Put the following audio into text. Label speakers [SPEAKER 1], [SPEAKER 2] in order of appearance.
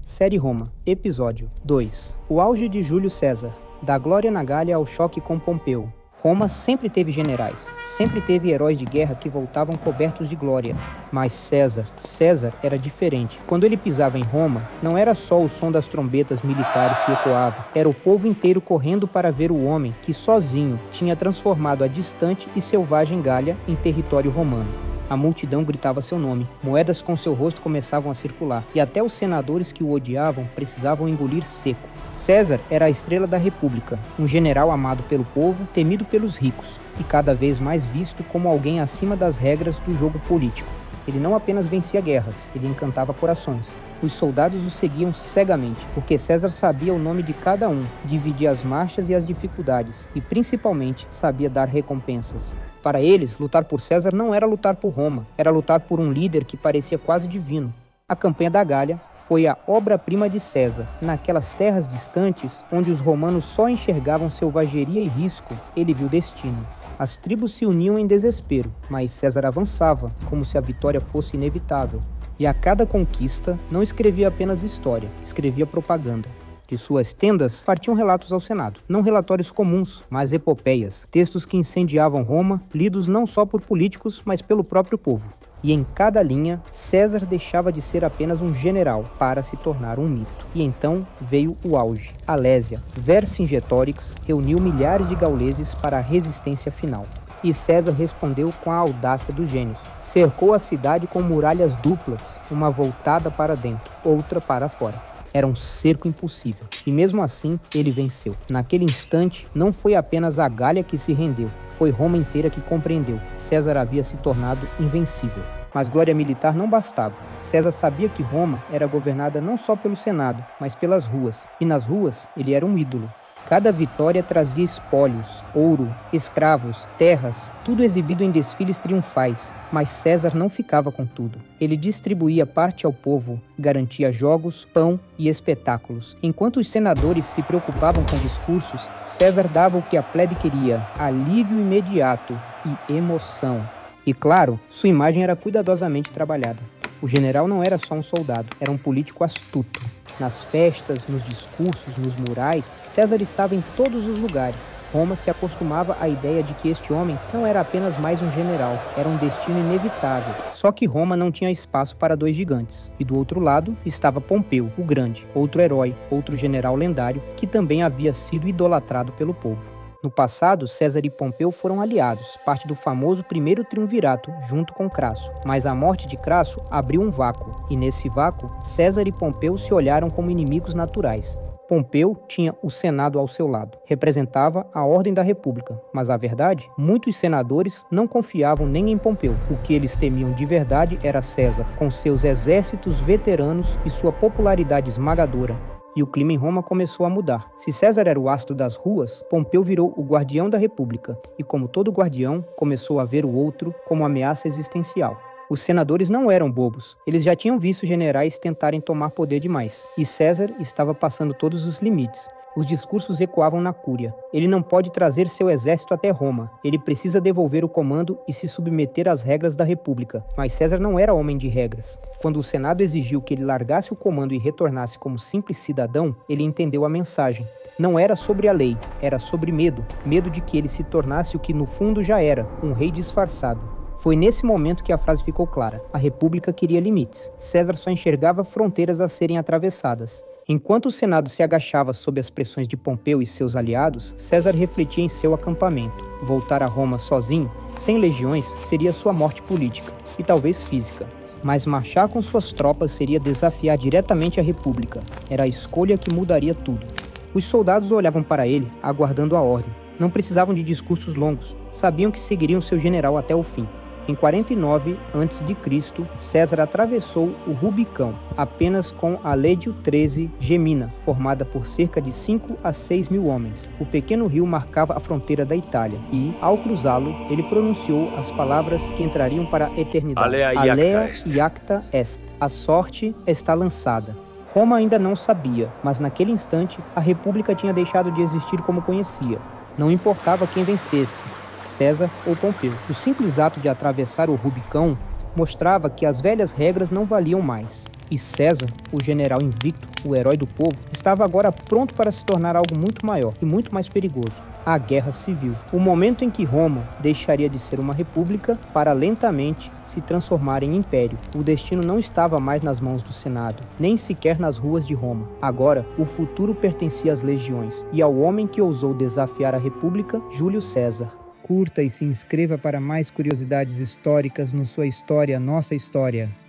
[SPEAKER 1] Série Roma, Episódio 2. O auge de Júlio César, da glória na Gália ao choque com Pompeu. Roma sempre teve generais, sempre teve heróis de guerra que voltavam cobertos de glória. Mas César era diferente. Quando ele pisava em Roma, não era só o som das trombetas militares que ecoava, era o povo inteiro correndo para ver o homem que sozinho tinha transformado a distante e selvagem Gália em território romano. A multidão gritava seu nome, moedas com seu rosto começavam a circular, e até os senadores que o odiavam precisavam engolir seco. César era a estrela da república, um general amado pelo povo, temido pelos ricos, e cada vez mais visto como alguém acima das regras do jogo político. Ele não apenas vencia guerras, ele encantava corações. Os soldados o seguiam cegamente, porque César sabia o nome de cada um, dividia as marchas e as dificuldades, e principalmente sabia dar recompensas. Para eles, lutar por César não era lutar por Roma, era lutar por um líder que parecia quase divino. A campanha da Gália foi a obra-prima de César. Naquelas terras distantes, onde os romanos só enxergavam selvageria e risco, ele viu destino. As tribos se uniam em desespero, mas César avançava, como se a vitória fosse inevitável. E a cada conquista, não escrevia apenas história, escrevia propaganda. De suas tendas partiam relatos ao Senado, não relatórios comuns, mas epopeias, textos que incendiavam Roma, lidos não só por políticos, mas pelo próprio povo. E em cada linha, César deixava de ser apenas um general para se tornar um mito. E então veio o auge. Alésia, Vercingetorix, reuniu milhares de gauleses para a resistência final. E César respondeu com a audácia dos gênios. Cercou a cidade com muralhas duplas, uma voltada para dentro, outra para fora. Era um cerco impossível. E mesmo assim, ele venceu. Naquele instante, não foi apenas a Gália que se rendeu, foi Roma inteira que compreendeu. César havia se tornado invencível. Mas glória militar não bastava. César sabia que Roma era governada não só pelo Senado, mas pelas ruas. E nas ruas, ele era um ídolo. Cada vitória trazia espólios, ouro, escravos, terras, tudo exibido em desfiles triunfais. Mas César não ficava com tudo. Ele distribuía parte ao povo, garantia jogos, pão e espetáculos. Enquanto os senadores se preocupavam com discursos, César dava o que a plebe queria: alívio imediato e emoção. E claro, sua imagem era cuidadosamente trabalhada. O general não era só um soldado, era um político astuto. Nas festas, nos discursos, nos murais, César estava em todos os lugares. Roma se acostumava à ideia de que este homem não era apenas mais um general, era um destino inevitável. Só que Roma não tinha espaço para dois gigantes. E do outro lado estava Pompeu, o Grande, outro herói, outro general lendário, que também havia sido idolatrado pelo povo. No passado, César e Pompeu foram aliados, parte do famoso primeiro triunvirato, junto com Crasso. Mas a morte de Crasso abriu um vácuo, e nesse vácuo, César e Pompeu se olharam como inimigos naturais. Pompeu tinha o Senado ao seu lado, representava a ordem da República, mas a verdade, muitos senadores não confiavam nem em Pompeu. O que eles temiam de verdade era César, com seus exércitos veteranos e sua popularidade esmagadora. E o clima em Roma começou a mudar. Se César era o astro das ruas, Pompeu virou o guardião da República, e como todo guardião, começou a ver o outro como ameaça existencial. Os senadores não eram bobos, eles já tinham visto generais tentarem tomar poder demais, e César estava passando todos os limites. Os discursos ecoavam na Cúria. Ele não pode trazer seu exército até Roma. Ele precisa devolver o comando e se submeter às regras da República. Mas César não era homem de regras. Quando o Senado exigiu que ele largasse o comando e retornasse como simples cidadão, ele entendeu a mensagem. Não era sobre a lei, era sobre medo. Medo de que ele se tornasse o que no fundo já era, um rei disfarçado. Foi nesse momento que a frase ficou clara. A República queria limites. César só enxergava fronteiras a serem atravessadas. Enquanto o Senado se agachava sob as pressões de Pompeu e seus aliados, César refletia em seu acampamento. Voltar a Roma sozinho, sem legiões, seria sua morte política e talvez física. Mas marchar com suas tropas seria desafiar diretamente a República. Era a escolha que mudaria tudo. Os soldados olhavam para ele, aguardando a ordem. Não precisavam de discursos longos, sabiam que seguiriam seu general até o fim. Em 49 a.C., César atravessou o Rubicão, apenas com a Legio 13 Gemina, formada por cerca de 5 a 6 mil homens. O pequeno rio marcava a fronteira da Itália e, ao cruzá-lo, ele pronunciou as palavras que entrariam para a eternidade. Alea iacta est. A sorte está lançada. Roma ainda não sabia, mas naquele instante, a República tinha deixado de existir como conhecia. Não importava quem vencesse, César ou Pompeu. O simples ato de atravessar o Rubicão mostrava que as velhas regras não valiam mais. E César, o general invicto, o herói do povo, estava agora pronto para se tornar algo muito maior e muito mais perigoso: a guerra civil. O momento em que Roma deixaria de ser uma república para lentamente se transformar em império. O destino não estava mais nas mãos do Senado, nem sequer nas ruas de Roma. Agora, o futuro pertencia às legiões e ao homem que ousou desafiar a república, Júlio César. Curta e se inscreva para mais curiosidades históricas no Sua História, Nossa História.